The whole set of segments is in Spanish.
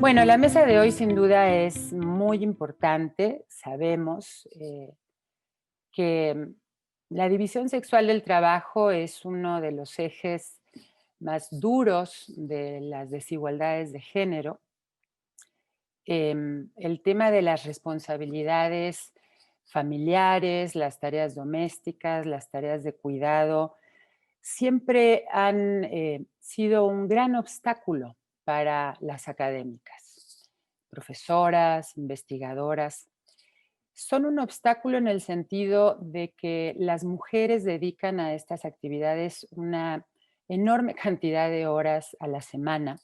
Bueno, la mesa de hoy sin duda es muy importante. Sabemos que la división sexual del trabajo es uno de los ejes más duros de las desigualdades de género. El tema de las responsabilidades familiares, las tareas domésticas, las tareas de cuidado, siempre han sido un gran obstáculo para las académicas, profesoras, investigadoras. Son un obstáculo en el sentido de que las mujeres dedican a estas actividades una enorme cantidad de horas a la semana.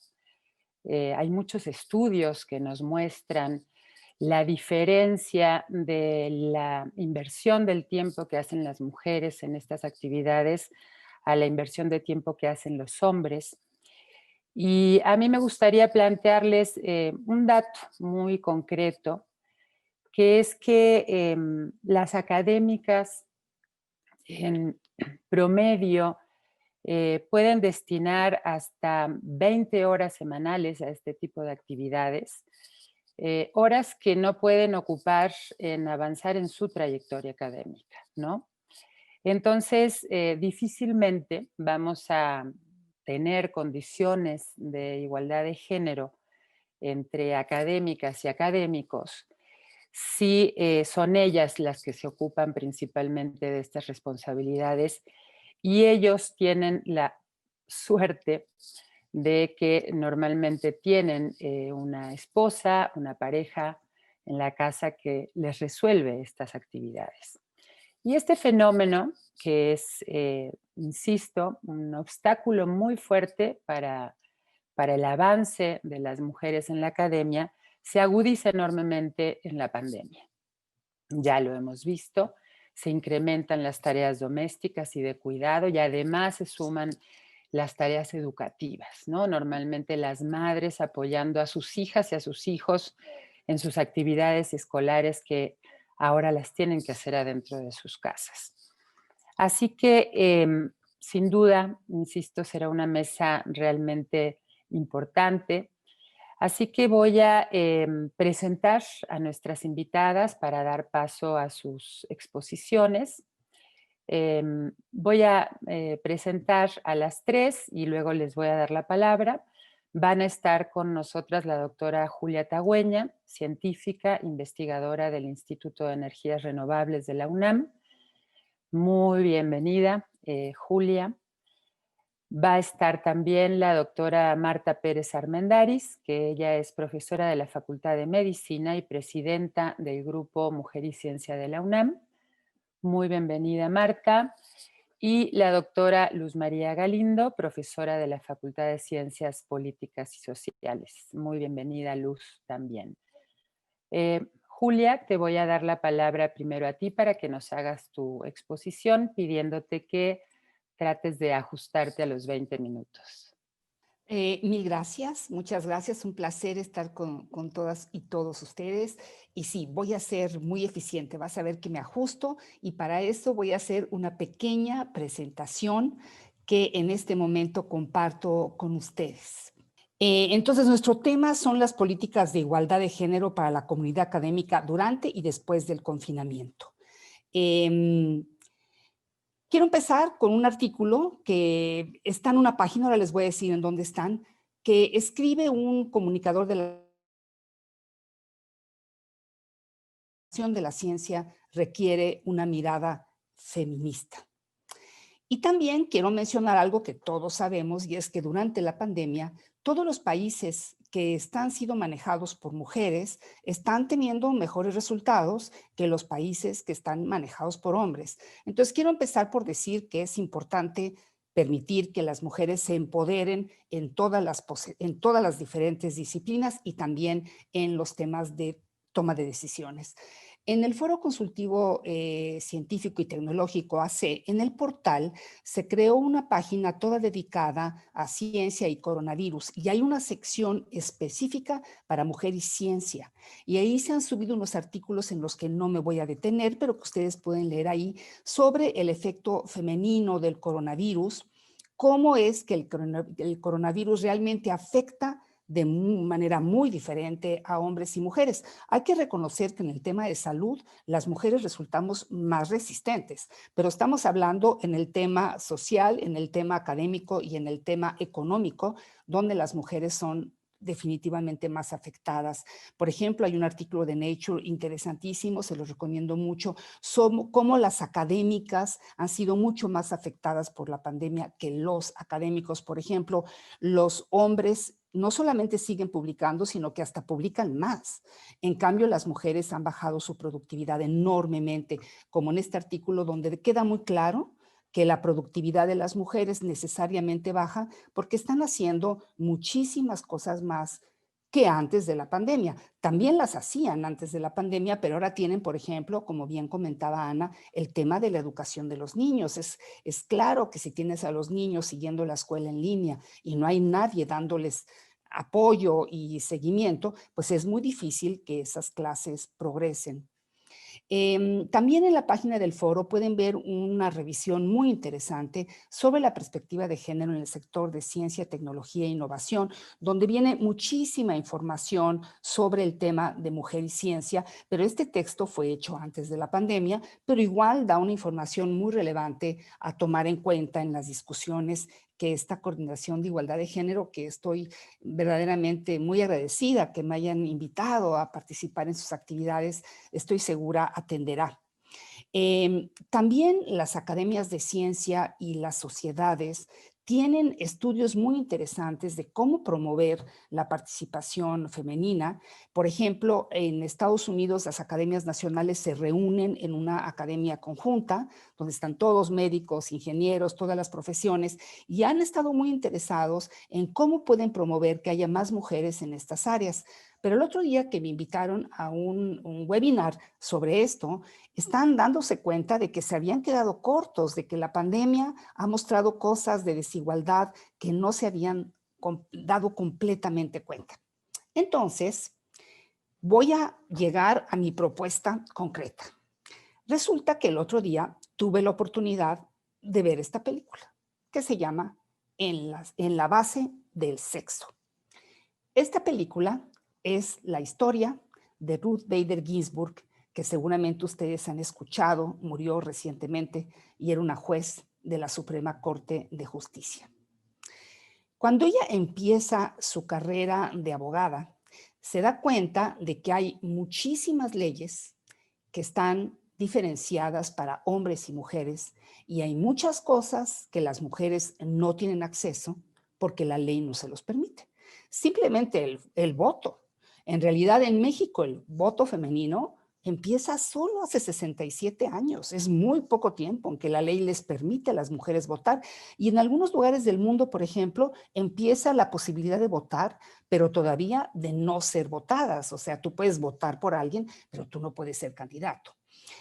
Hay muchos estudios que nos muestran la diferencia de la inversión del tiempo que hacen las mujeres en estas actividades a la inversión de tiempo que hacen los hombres. Y a mí me gustaría plantearles un dato muy concreto, que es que las académicas en promedio pueden destinar hasta 20 horas semanales a este tipo de actividades, horas que no pueden ocupar en avanzar en su trayectoria académica, ¿no? Entonces, difícilmente vamos a tener condiciones de igualdad de género entre académicas y académicos si son ellas las que se ocupan principalmente de estas responsabilidades y ellos tienen la suerte de que normalmente tienen una esposa, una pareja en la casa que les resuelve estas actividades. Y este fenómeno, que es, insisto, un obstáculo muy fuerte para el avance de las mujeres en la academia, se agudiza enormemente en la pandemia. Ya lo hemos visto, se incrementan las tareas domésticas y de cuidado y además se suman las tareas educativas, ¿no? Normalmente las madres apoyando a sus hijas y a sus hijos en sus actividades escolares que ahora las tienen que hacer adentro de sus casas. Así que, sin duda, insisto, será una mesa realmente importante. Así que voy a presentar a nuestras invitadas para dar paso a sus exposiciones. Voy a presentar a las tres y luego les voy a dar la palabra. Van a estar con nosotras la doctora Julia Tagüeña, científica, investigadora del Instituto de Energías Renovables de la UNAM. Muy bienvenida, Julia. Va a estar también la doctora Marta Pérez Armendáriz, que ella es profesora de la Facultad de Medicina y presidenta del Grupo Mujer y Ciencia de la UNAM. Muy bienvenida, Marta. Y la doctora Luz María Galindo, profesora de la Facultad de Ciencias Políticas y Sociales. Muy bienvenida, Luz, también. Julia, te voy a dar la palabra primero a ti para que nos hagas tu exposición, pidiéndote que trates de ajustarte a los 20 minutos. Mil gracias, muchas gracias. Un placer estar con todas y todos ustedes. Y sí, voy a ser muy eficiente. Vas a ver que me ajusto y para eso voy a hacer una pequeña presentación que en este momento comparto con ustedes. Entonces, nuestro tema son las políticas de igualdad de género para la comunidad académica durante y después del confinamiento. Quiero empezar con un artículo que está en una página, ahora les voy a decir en dónde están, que escribe un comunicador de la ciencia requiere una mirada feminista. Y también quiero mencionar algo que todos sabemos y es que durante la pandemia todos los países que están siendo manejados por mujeres están teniendo mejores resultados que los países que están manejados por hombres. Entonces quiero empezar por decir que es importante permitir que las mujeres se empoderen en todas las diferentes disciplinas y también en los temas de toma de decisiones. En el Foro Consultivo Científico y Tecnológico AC, en el portal, se creó una página toda dedicada a ciencia y coronavirus y hay una sección específica para mujer y ciencia. Y ahí se han subido unos artículos en los que no me voy a detener, pero que ustedes pueden leer ahí sobre el efecto femenino del coronavirus, cómo es que el coronavirus realmente afecta de manera muy diferente a hombres y mujeres. Hay que reconocer que en el tema de salud las mujeres resultamos más resistentes, pero estamos hablando en el tema social, en el tema académico y en el tema económico, donde las mujeres son definitivamente más afectadas. Por ejemplo, hay un artículo de Nature interesantísimo, se los recomiendo mucho, sobre cómo las académicas han sido mucho más afectadas por la pandemia que los académicos. Por ejemplo, los hombres no solamente siguen publicando, sino que hasta publican más. En cambio, las mujeres han bajado su productividad enormemente, como en este artículo donde queda muy claro que la productividad de las mujeres necesariamente baja porque están haciendo muchísimas cosas más que antes de la pandemia. También las hacían antes de la pandemia, pero ahora tienen, por ejemplo, como bien comentaba Ana, el tema de la educación de los niños. Es claro que si tienes a los niños siguiendo la escuela en línea y no hay nadie dándoles apoyo y seguimiento, pues es muy difícil que esas clases progresen. También en la página del foro pueden ver una revisión muy interesante sobre la perspectiva de género en el sector de ciencia, tecnología e innovación, donde viene muchísima información sobre el tema de mujer y ciencia, pero este texto fue hecho antes de la pandemia, pero igual da una información muy relevante a tomar en cuenta en las discusiones que esta Coordinación de Igualdad de Género, que estoy verdaderamente muy agradecida que me hayan invitado a participar en sus actividades, estoy segura atenderá. También las academias de ciencia y las sociedades tienen estudios muy interesantes de cómo promover la participación femenina. Por ejemplo, en Estados Unidos las academias nacionales se reúnen en una academia conjunta, donde están todos médicos, ingenieros, todas las profesiones, y han estado muy interesados en cómo pueden promover que haya más mujeres en estas áreas. Pero el otro día que me invitaron a un webinar sobre esto, están dándose cuenta de que se habían quedado cortos, de que la pandemia ha mostrado cosas de desigualdad que no se habían dado completamente cuenta. Entonces, voy a llegar a mi propuesta concreta. Resulta que el otro día tuve la oportunidad de ver esta película, que se llama En la base del sexo. Esta película es la historia de Ruth Bader Ginsburg, que seguramente ustedes han escuchado, murió recientemente y era una juez de la Suprema Corte de Justicia. Cuando ella empieza su carrera de abogada, se da cuenta de que hay muchísimas leyes que están diferenciadas para hombres y mujeres y hay muchas cosas que las mujeres no tienen acceso porque la ley no se los permite. Simplemente el voto. En realidad en México el voto femenino empieza solo hace 67 años. Es muy poco tiempo en que la ley les permite a las mujeres votar. Y en algunos lugares del mundo, por ejemplo, empieza la posibilidad de votar, pero todavía de no ser votadas. O sea, tú puedes votar por alguien, pero tú no puedes ser candidato.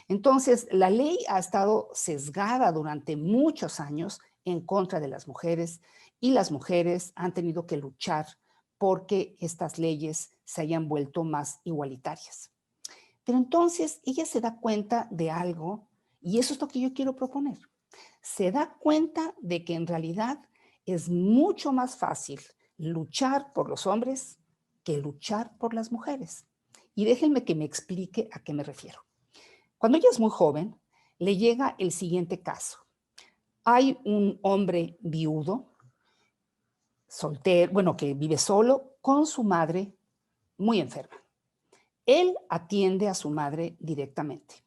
Entonces, la ley ha estado sesgada durante muchos años en contra de las mujeres y las mujeres han tenido que luchar porque estas leyes se hayan vuelto más igualitarias. Pero entonces ella se da cuenta de algo y eso es lo que yo quiero proponer. Se da cuenta de que en realidad es mucho más fácil luchar por los hombres que luchar por las mujeres. Y déjenme que me explique a qué me refiero. Cuando ella es muy joven, le llega el siguiente caso. Hay un hombre viudo, soltero, bueno, que vive solo con su madre muy enferma. Él atiende a su madre directamente.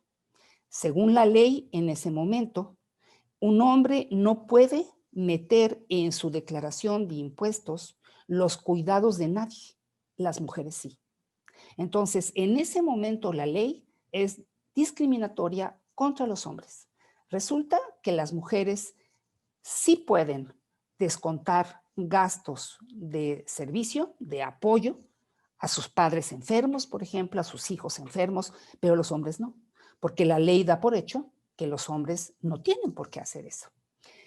Según la ley, en ese momento, un hombre no puede meter en su declaración de impuestos los cuidados de nadie. Las mujeres sí. Entonces, en ese momento la ley es discriminatoria contra los hombres. Resulta que las mujeres sí pueden descontar gastos de servicio, de apoyo a sus padres enfermos, por ejemplo, a sus hijos enfermos, pero los hombres no, porque la ley da por hecho que los hombres no tienen por qué hacer eso.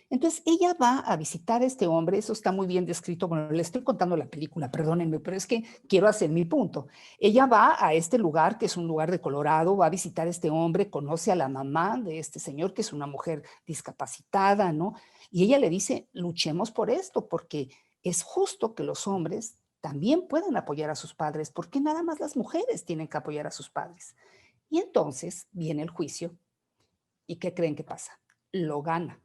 Entonces ella va a visitar a este hombre, eso está muy bien descrito, bueno, le estoy contando la película, perdónenme, pero es que quiero hacer mi punto. Ella va a este lugar, que es un lugar de Colorado, va a visitar a este hombre, conoce a la mamá de este señor, que es una mujer discapacitada, ¿no? Y ella le dice, luchemos por esto, porque es justo que los hombres también pueden apoyar a sus padres. ¿Por qué nada más las mujeres tienen que apoyar a sus padres? Y entonces viene el juicio. ¿Y qué creen que pasa? Lo gana.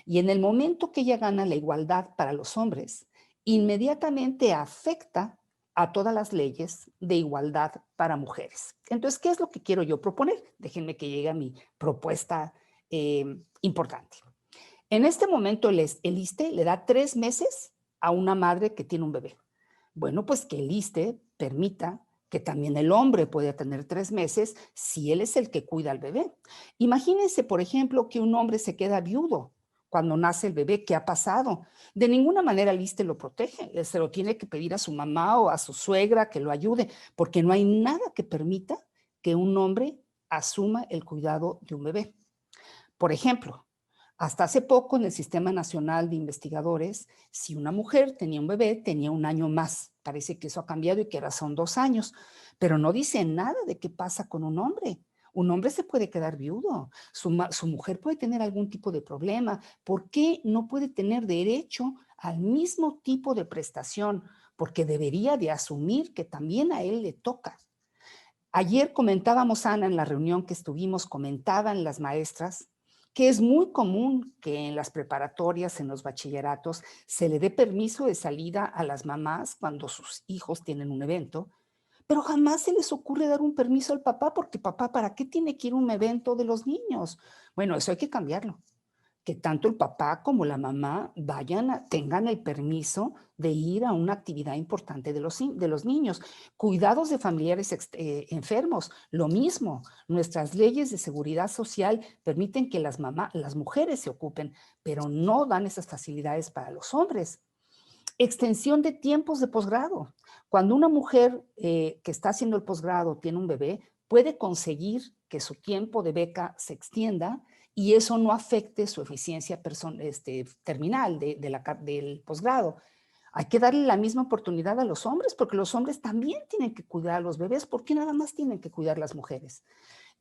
Y en el momento que ella gana la igualdad para los hombres, inmediatamente afecta a todas las leyes de igualdad para mujeres. Entonces, ¿qué es lo que quiero yo proponer? Déjenme que llegue a mi propuesta importante. En este momento, el ISSSTE le da 3 meses a una madre que tiene un bebé. Bueno, pues que el ISSSTE permita que también el hombre pueda tener 3 meses si él es el que cuida al bebé. Imagínense, por ejemplo, que un hombre se queda viudo cuando nace el bebé. ¿Qué ha pasado? De ninguna manera el ISSSTE lo protege. Él se lo tiene que pedir a su mamá o a su suegra que lo ayude, porque no hay nada que permita que un hombre asuma el cuidado de un bebé. Por ejemplo, hasta hace poco en el Sistema Nacional de Investigadores, si una mujer tenía un bebé, tenía un año más. Parece que eso ha cambiado y que ahora son 2 años, pero no dice nada de qué pasa con un hombre. Un hombre se puede quedar viudo, su mujer puede tener algún tipo de problema. ¿Por qué no puede tener derecho al mismo tipo de prestación? Porque debería de asumir que también a él le toca. Ayer comentábamos, Ana, en la reunión que estuvimos, comentaban las maestras que es muy común que en las preparatorias, en los bachilleratos, se le dé permiso de salida a las mamás cuando sus hijos tienen un evento, pero jamás se les ocurre dar un permiso al papá, porque papá, ¿para qué tiene que ir a un evento de los niños? Bueno, eso hay que cambiarlo, que tanto el papá como la mamá tengan el permiso de ir a una actividad importante de los niños. Cuidados de familiares enfermos, lo mismo. Nuestras leyes de seguridad social permiten que las mujeres se ocupen, pero no dan esas facilidades para los hombres. Extensión de tiempos de posgrado. Cuando una mujer que está haciendo el posgrado tiene un bebé, puede conseguir que su tiempo de beca se extienda y eso no afecte su eficiencia terminal del posgrado. Hay que darle la misma oportunidad a los hombres, porque los hombres también tienen que cuidar a los bebés. ¿Por qué nada más tienen que cuidar las mujeres?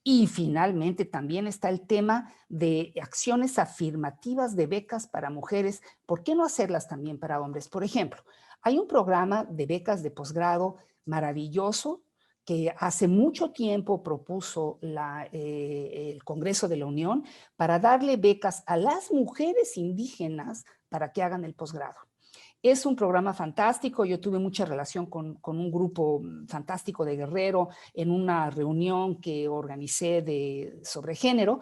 Y finalmente también está el tema de acciones afirmativas de becas para mujeres. ¿Por qué no hacerlas también para hombres? Por ejemplo, hay un programa de becas de posgrado maravilloso que hace mucho tiempo propuso el Congreso de la Unión para darle becas a las mujeres indígenas para que hagan el posgrado. Es un programa fantástico. Yo tuve mucha relación con un grupo fantástico de Guerrero en una reunión que organicé sobre género.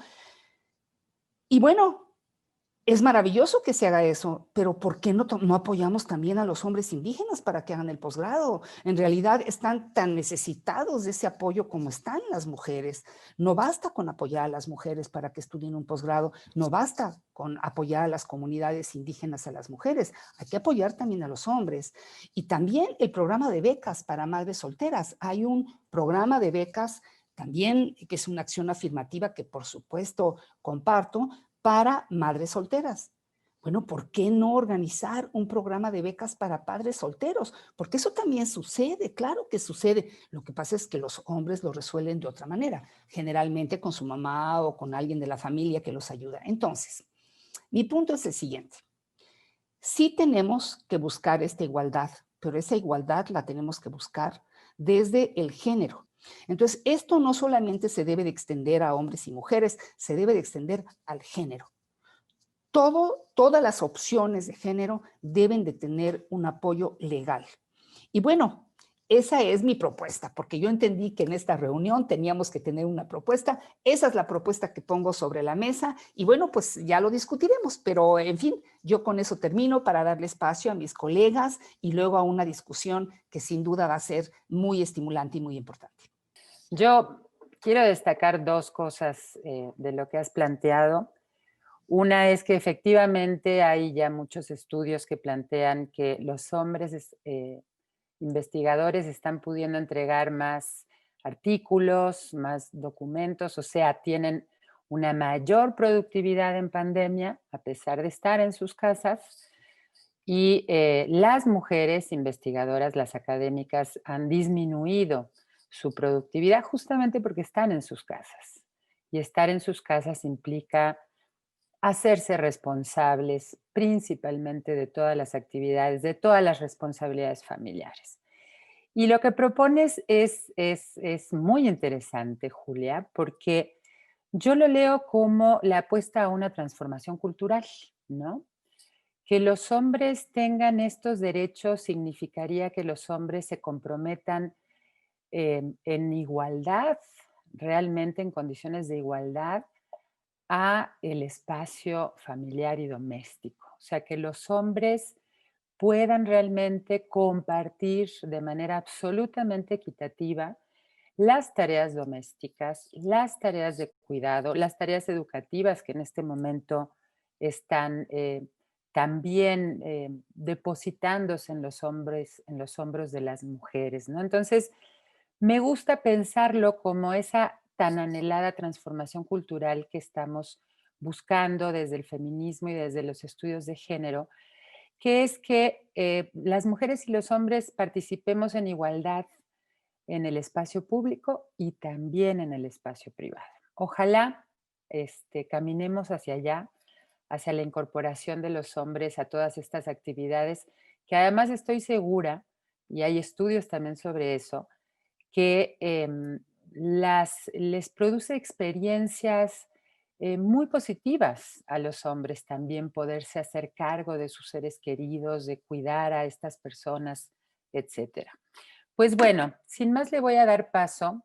Y bueno, es maravilloso que se haga eso, pero ¿por qué no apoyamos también a los hombres indígenas para que hagan el posgrado? En realidad están tan necesitados de ese apoyo como están las mujeres. No basta con apoyar a las mujeres para que estudien un posgrado, no basta con apoyar a las comunidades indígenas, a las mujeres, hay que apoyar también a los hombres. Y también el programa de becas para madres solteras. Hay un programa de becas también que es una acción afirmativa que por supuesto comparto, para madres solteras. Bueno, ¿por qué no organizar un programa de becas para padres solteros? Porque eso también sucede, claro que sucede. Lo que pasa es que los hombres lo resuelven de otra manera, generalmente con su mamá o con alguien de la familia que los ayuda. Entonces, mi punto es el siguiente. Sí tenemos que buscar esta igualdad, pero esa igualdad la tenemos que buscar desde el género. Entonces, esto no solamente se debe de extender a hombres y mujeres, se debe de extender al género. Todas las opciones de género deben de tener un apoyo legal. Y bueno, esa es mi propuesta, porque yo entendí que en esta reunión teníamos que tener una propuesta. Esa es la propuesta que pongo sobre la mesa y bueno, pues ya lo discutiremos, pero en fin, yo con eso termino para darle espacio a mis colegas y luego a una discusión que sin duda va a ser muy estimulante y muy importante. Yo quiero destacar dos cosas de lo que has planteado. Una es que efectivamente hay ya muchos estudios que plantean que los hombres investigadores están pudiendo entregar más artículos, más documentos, o sea, tienen una mayor productividad en pandemia a pesar de estar en sus casas. Y las mujeres investigadoras, las académicas, han disminuido su productividad justamente porque están en sus casas. Y estar en sus casas implica hacerse responsables principalmente de todas las actividades, de todas las responsabilidades familiares. Y lo que propones es muy interesante, Julia, porque yo lo leo como la apuesta a una transformación cultural, ¿no? Que los hombres tengan estos derechos significaría que los hombres se comprometan en igualdad, realmente en condiciones de igualdad, a el espacio familiar y doméstico. O sea, que los hombres puedan realmente compartir de manera absolutamente equitativa las tareas domésticas, las tareas de cuidado, las tareas educativas que en este momento están también depositándose en los hombros de las mujeres, ¿no? Entonces, me gusta pensarlo como esa tan anhelada transformación cultural que estamos buscando desde el feminismo y desde los estudios de género, que es que las mujeres y los hombres participemos en igualdad en el espacio público y también en el espacio privado. Ojalá caminemos hacia allá, hacia la incorporación de los hombres a todas estas actividades, que además estoy segura, y hay estudios también sobre eso, que les produce experiencias muy positivas a los hombres también poderse hacer cargo de sus seres queridos, de cuidar a estas personas, etcétera. Pues bueno, sin más le voy a dar paso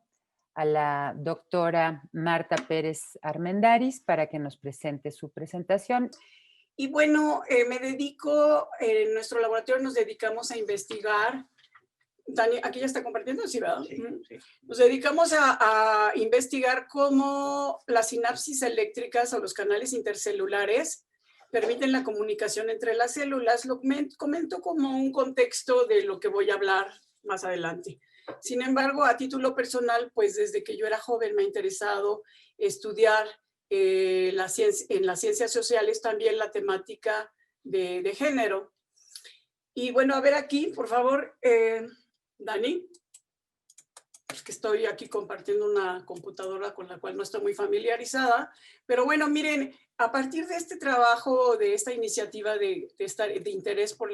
a la doctora Marta Pérez Armendáriz para que nos presente su presentación. Y bueno, me dedico, en nuestro laboratorio nos dedicamos a investigar. Dani, aquí ya está compartiendo, ¿sí, verdad? Sí, sí. Nos dedicamos a investigar cómo las sinapsis eléctricas o los canales intercelulares permiten la comunicación entre las células. Lo comento como un contexto de lo que voy a hablar más adelante. Sin embargo, a título personal, pues desde que yo era joven me ha interesado estudiar en las ciencias sociales también la temática de género. Y bueno, a ver aquí, por favor, Dani, es que estoy aquí compartiendo una computadora con la cual no estoy muy familiarizada, pero bueno, miren, a partir de este trabajo, de esta iniciativa de interés por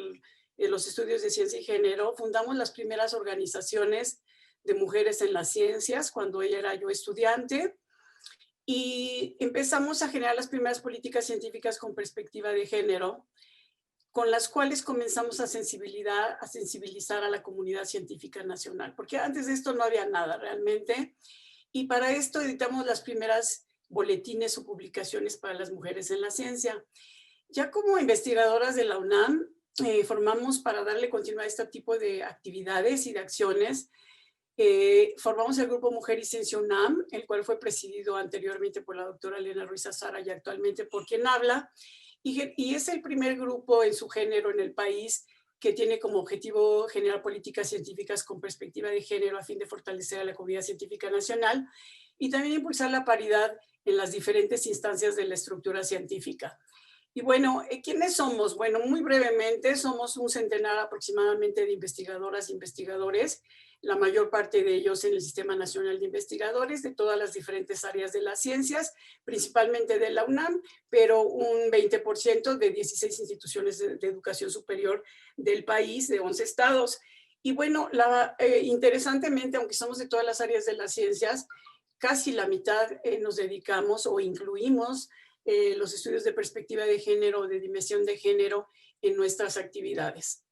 los estudios de ciencia y género, fundamos las primeras organizaciones de mujeres en las ciencias cuando ella era yo estudiante, y empezamos a generar las primeras políticas científicas con perspectiva de género, con las cuales comenzamos a sensibilizar a la comunidad científica nacional, porque antes de esto no había nada realmente, y para esto editamos las primeras boletines o publicaciones para las mujeres en la ciencia. Ya como investigadoras de la UNAM, formamos para darle continuidad a este tipo de actividades y de acciones. Formamos el grupo Mujer y Ciencia UNAM, el cual fue presidido anteriormente por la doctora Elena Ruiz Azara y actualmente por quien habla, y es el primer grupo en su género en el país que tiene como objetivo generar políticas científicas con perspectiva de género a fin de fortalecer a la comunidad científica nacional y también impulsar la paridad en las diferentes instancias de la estructura científica. Y bueno, ¿quiénes somos? Bueno, muy brevemente, somos un centenar aproximadamente de investigadoras e investigadores, la mayor parte de ellos en el Sistema Nacional de Investigadores de todas las diferentes áreas de las ciencias, principalmente de la UNAM, pero un 20% de 16 instituciones de educación superior del país, de 11 estados. Y bueno, interesantemente, aunque somos de todas las áreas de las ciencias, casi la mitad nos dedicamos o incluimos los estudios de perspectiva de género, de dimensión de género en nuestras actividades.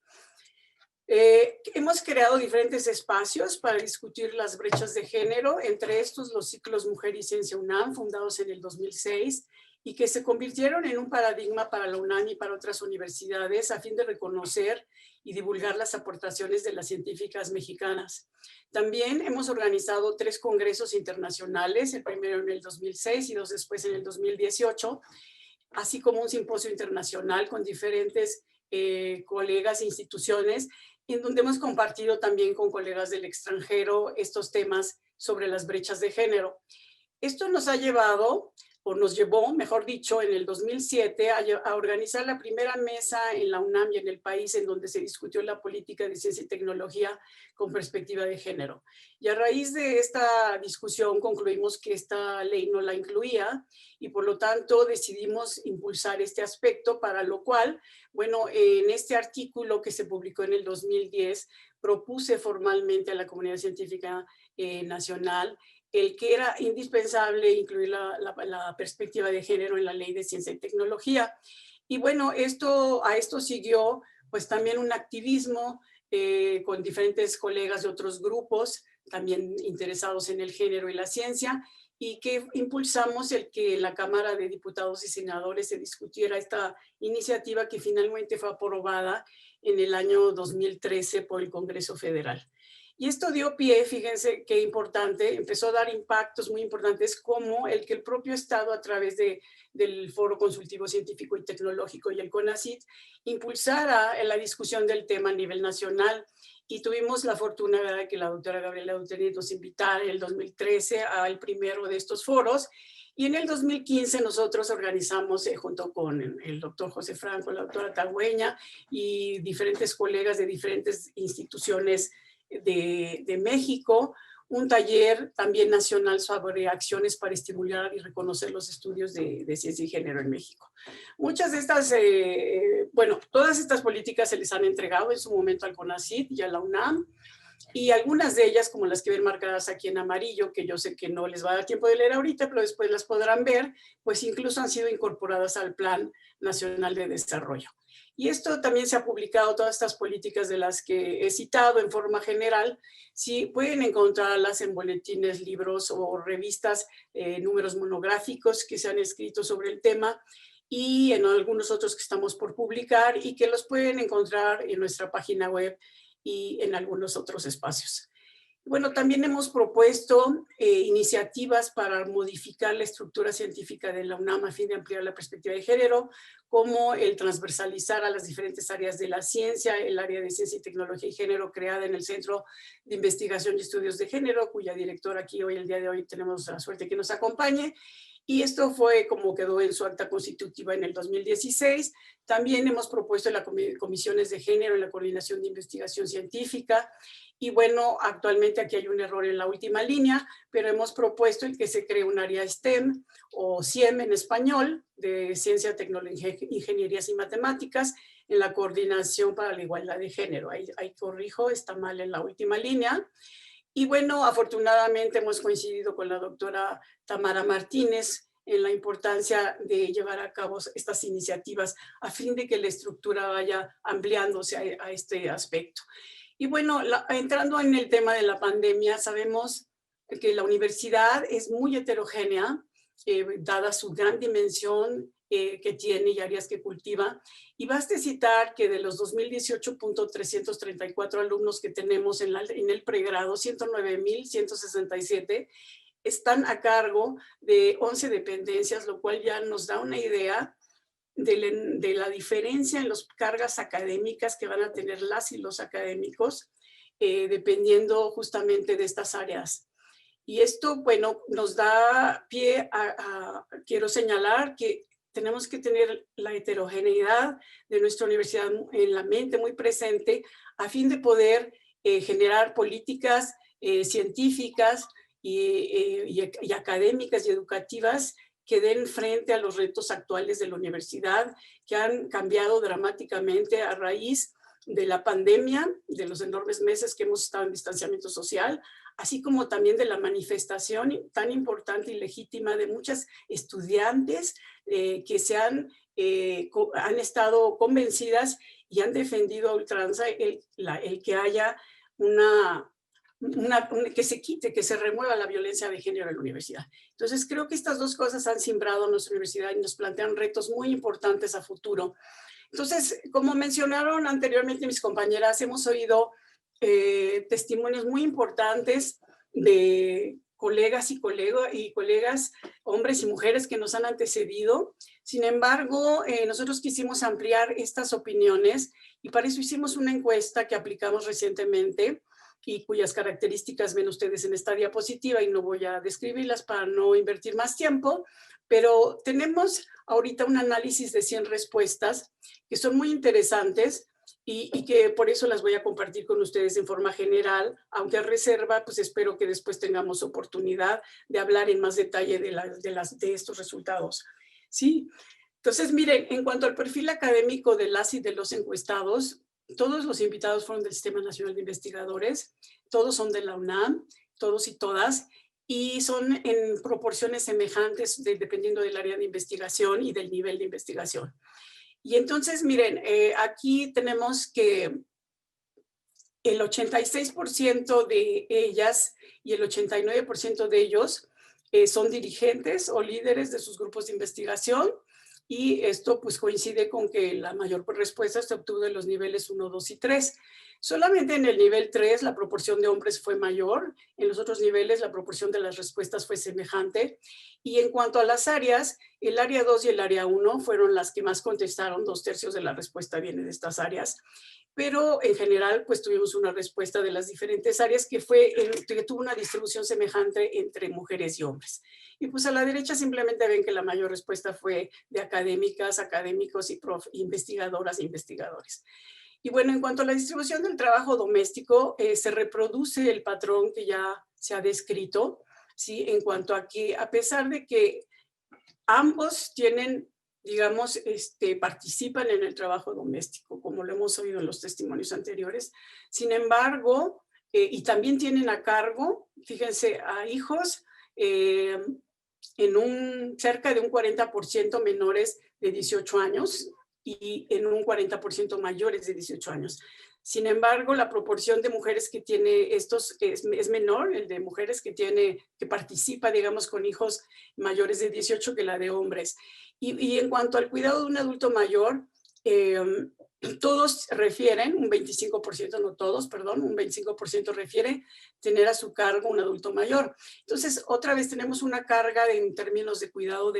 Hemos creado diferentes espacios para discutir las brechas de género, entre estos los ciclos Mujer y Ciencia UNAM, fundados en el 2006, y que se convirtieron en un paradigma para la UNAM y para otras universidades a fin de reconocer y divulgar las aportaciones de las científicas mexicanas. También hemos organizado 3 congresos internacionales, el primero en el 2006 y 2 después en el 2018, así como un simposio internacional con diferentes colegas e instituciones, en donde hemos compartido también con colegas del extranjero estos temas sobre las brechas de género. Esto nos ha llevado o nos llevó, mejor dicho, en el 2007 a organizar la primera mesa en la UNAM y en el país en donde se discutió la política de ciencia y tecnología con perspectiva de género. Y a raíz de esta discusión concluimos que esta ley no la incluía y por lo tanto decidimos impulsar este aspecto, para lo cual, bueno, en este artículo que se publicó en el 2010, propuse formalmente a la comunidad científica nacional el que era indispensable incluir la perspectiva de género en la Ley de Ciencia y Tecnología. Y bueno, a esto siguió pues también un activismo con diferentes colegas de otros grupos, también interesados en el género y la ciencia, y que impulsamos el que en la Cámara de Diputados y Senadores se discutiera esta iniciativa que finalmente fue aprobada en el año 2013 por el Congreso Federal. Y esto dio pie, fíjense qué importante, empezó a dar impactos muy importantes como el que el propio Estado a través del Foro Consultivo Científico y Tecnológico y el CONACYT impulsara la discusión del tema a nivel nacional. Y tuvimos la fortuna, ¿verdad?, de que la doctora Gabriela Deuteri nos invitara en el 2013 al primero de estos foros. Y en el 2015 nosotros organizamos, junto con el doctor José Franco, la doctora Tagüeña y diferentes colegas de diferentes instituciones de México, un taller también nacional sobre acciones para estimular y reconocer los estudios de ciencia y género en México. Muchas de estas, bueno, todas estas políticas se les han entregado en su momento al CONACYT y a la UNAM, y algunas de ellas, como las que ven marcadas aquí en amarillo, que yo sé que no les va a dar tiempo de leer ahorita, pero después las podrán ver, pues incluso han sido incorporadas al Plan Nacional de Desarrollo. Y esto también se ha publicado, todas estas políticas de las que he citado en forma general, sí pueden encontrarlas en boletines, libros o revistas, números monográficos que se han escrito sobre el tema, y en algunos otros que estamos por publicar y que los pueden encontrar en nuestra página web y en algunos otros espacios. Bueno, también hemos propuesto iniciativas para modificar la estructura científica de la UNAM a fin de ampliar la perspectiva de género, como el transversalizar a las diferentes áreas de la ciencia, el área de ciencia y tecnología y género creada en el Centro de Investigación y Estudios de Género, cuya directora aquí hoy, el día de hoy, tenemos la suerte que nos acompañe. Y esto fue como quedó en su acta constitutiva en el 2016. También hemos propuesto las comisiones de género en la coordinación de investigación científica. Y bueno, actualmente aquí hay un error en la última línea, pero hemos propuesto el que se cree un área STEM o CIEM en español, de Ciencia, Tecnología, Ingenierías y Matemáticas, en la Coordinación para la Igualdad de Género. Ahí corrijo, está mal en la última línea. Y bueno, afortunadamente hemos coincidido con la doctora Tamara Martínez en la importancia de llevar a cabo estas iniciativas a fin de que la estructura vaya ampliándose a este aspecto. Y bueno, entrando en el tema de la pandemia, sabemos que la universidad es muy heterogénea, dada su gran dimensión que tiene y áreas que cultiva. Y baste citar que de los 2018.334 alumnos que tenemos en el pregrado, 109.167 están a cargo de 11 dependencias, lo cual ya nos da una idea de la diferencia en las cargas académicas que van a tener las y los académicos, dependiendo justamente de estas áreas. Y esto, bueno, nos da pie quiero señalar que tenemos que tener la heterogeneidad de nuestra universidad en la mente muy presente a fin de poder generar políticas científicas y académicas y educativas que den frente a los retos actuales de la universidad, que han cambiado dramáticamente a raíz de la pandemia, de los enormes meses que hemos estado en distanciamiento social, así como también de la manifestación tan importante y legítima de muchas estudiantes que han estado convencidas y han defendido a ultranza el que haya que se quite, que se remueva la violencia de género en la universidad. Entonces creo que estas dos cosas han simbrado nuestra universidad y nos plantean retos muy importantes a futuro. Entonces, como mencionaron anteriormente mis compañeras, hemos oído testimonios muy importantes de colegas y colegas, hombres y mujeres que nos han antecedido. Sin embargo, nosotros quisimos ampliar estas opiniones y para eso hicimos una encuesta que aplicamos recientemente y cuyas características ven ustedes en esta diapositiva y no voy a describirlas para no invertir más tiempo, pero tenemos ahorita un análisis de 100 respuestas que son muy interesantes y que por eso las voy a compartir con ustedes en forma general, aunque a reserva, pues espero que después tengamos oportunidad de hablar en más detalle de estos resultados. ¿Sí? Entonces, miren, en cuanto al perfil académico de las y de los encuestados, todos los invitados fueron del Sistema Nacional de Investigadores, todos son de la UNAM, todos y todas, y son en proporciones semejantes dependiendo del área de investigación y del nivel de investigación. Y entonces, miren, aquí tenemos que el 86% de ellas y el 89% de ellos son dirigentes o líderes de sus grupos de investigación, y esto pues coincide con que la mayor respuesta se obtuvo en los niveles 1, 2 y 3. Solamente en el nivel 3 la proporción de hombres fue mayor, en los otros niveles la proporción de las respuestas fue semejante. Y en cuanto a las áreas, el área 2 y el área 1 fueron las que más contestaron, 2/3 de la respuesta viene de estas áreas. Pero en general pues tuvimos una respuesta de las diferentes áreas que tuvo una distribución semejante entre mujeres y hombres. Y pues a la derecha simplemente ven que la mayor respuesta fue de académicas, académicos y investigadoras e investigadores. Y bueno, en cuanto a la distribución del trabajo doméstico, se reproduce el patrón que ya se ha descrito, ¿sí? En cuanto a que a pesar de que ambos tienen, digamos, participan en el trabajo doméstico, como lo hemos oído en los testimonios anteriores, sin embargo, y también tienen a cargo, fíjense, a hijos cerca de un 40% menores de 18 años y en un 40% mayores de 18 años. Sin embargo, la proporción de mujeres que tiene estos es menor, el de mujeres que participa, digamos, con hijos mayores de 18 que la de hombres. Y en cuanto al cuidado de un adulto mayor, todos refieren, un 25%, no todos, perdón, un 25% refiere tener a su cargo un adulto mayor. Entonces, otra vez tenemos una carga en términos de cuidado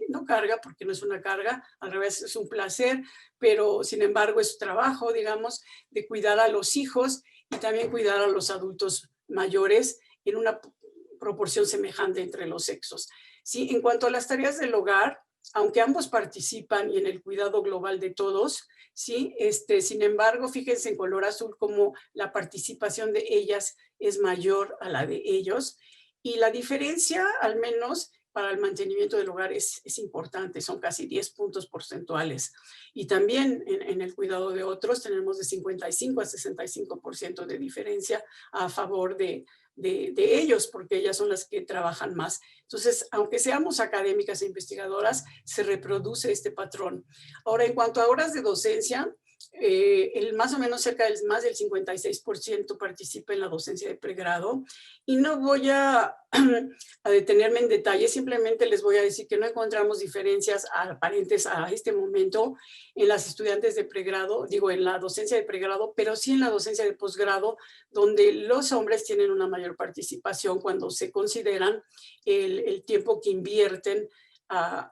no carga, porque no es una carga, al revés, es un placer, pero sin embargo es trabajo, digamos, de cuidar a los hijos y también cuidar a los adultos mayores en una proporción semejante entre los sexos. ¿Sí? En cuanto a las tareas del hogar, aunque ambos participan y en el cuidado global de todos, ¿sí? Sin embargo, fíjense en color azul cómo la participación de ellas es mayor a la de ellos, y la diferencia, al menos para el mantenimiento del hogar, es importante, son casi 10 puntos porcentuales. Y también en el cuidado de otros tenemos de 55 a 65% de diferencia a favor de ellos, porque ellas son las que trabajan más. Entonces, aunque seamos académicas e investigadoras, se reproduce este patrón. Ahora, en cuanto a horas de docencia, más o menos cerca del más del 56% participa en la docencia de pregrado, y no voy a detenerme en detalle, simplemente les voy a decir que no encontramos diferencias aparentes a este momento en las estudiantes de pregrado, digo en la docencia de pregrado, pero sí en la docencia de posgrado, donde los hombres tienen una mayor participación cuando se consideran el tiempo que invierten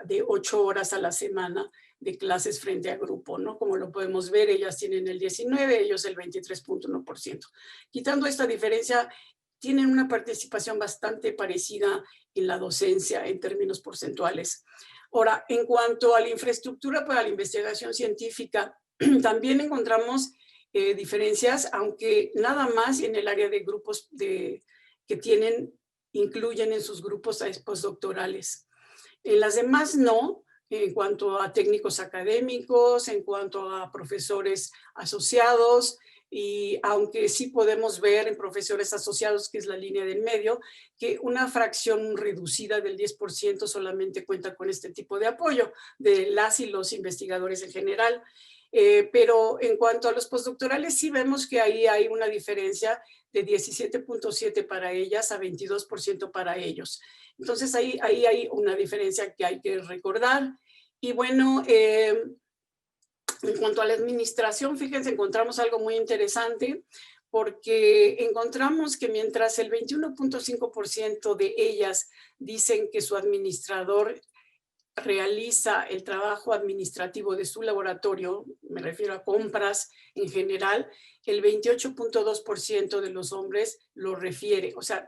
de 8 horas a la semana de clases frente a grupo, ¿no? Como lo podemos ver, ellas tienen el 19%, ellos el 23.1%. Quitando esta diferencia, tienen una participación bastante parecida en la docencia en términos porcentuales. Ahora, en cuanto a la infraestructura para la investigación científica, también encontramos diferencias, aunque nada más en el área de grupos que incluyen en sus grupos a postdoctorales. En las demás no, en cuanto a técnicos académicos, en cuanto a profesores asociados, y aunque sí podemos ver en profesores asociados, que es la línea del medio, que una fracción reducida del 10% solamente cuenta con este tipo de apoyo de las y los investigadores en general. Pero en cuanto a los postdoctorales, sí vemos que ahí hay una diferencia de 17.7 para ellas a 22% para ellos. Entonces ahí hay una diferencia que hay que recordar. Y bueno, en cuanto a la administración, fíjense, encontramos algo muy interesante, porque encontramos que mientras el 21.5% de ellas dicen que su administrador realiza el trabajo administrativo de su laboratorio, me refiero a compras en general, el 28.2% de los hombres lo refiere. O sea,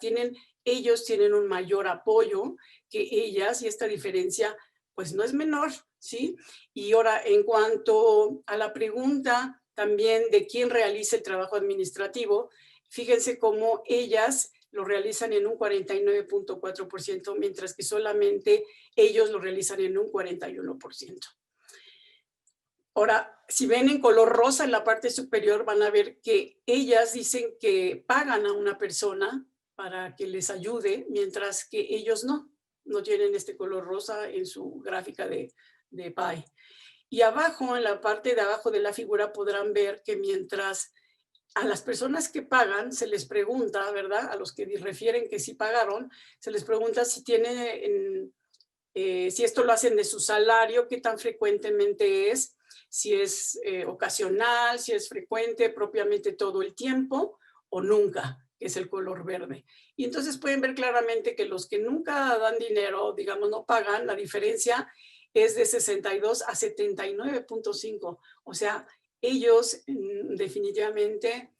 ellos tienen un mayor apoyo que ellas, y esta diferencia pues no es menor, ¿sí? Y ahora, en cuanto a la pregunta también de quién realiza el trabajo administrativo, fíjense cómo ellas lo realizan en un 49.4%, mientras que solamente ellos lo realizan en un 41%. Ahora, si ven en color rosa en la parte superior, van a ver que ellas dicen que pagan a una persona para que les ayude, mientras que ellos no tienen este color rosa en su gráfica de pie. Y abajo, en la parte de abajo de la figura, podrán ver que mientras a las personas que pagan se les pregunta, ¿verdad? A los que refieren que sí pagaron, se les pregunta si si esto lo hacen de su salario, qué tan frecuentemente es, si es ocasional, si es frecuente propiamente todo el tiempo o nunca, que es el color verde. Y entonces pueden ver claramente que los que nunca dan dinero, digamos, no pagan, la diferencia es de 62 a 79.5. O sea, ellos definitivamente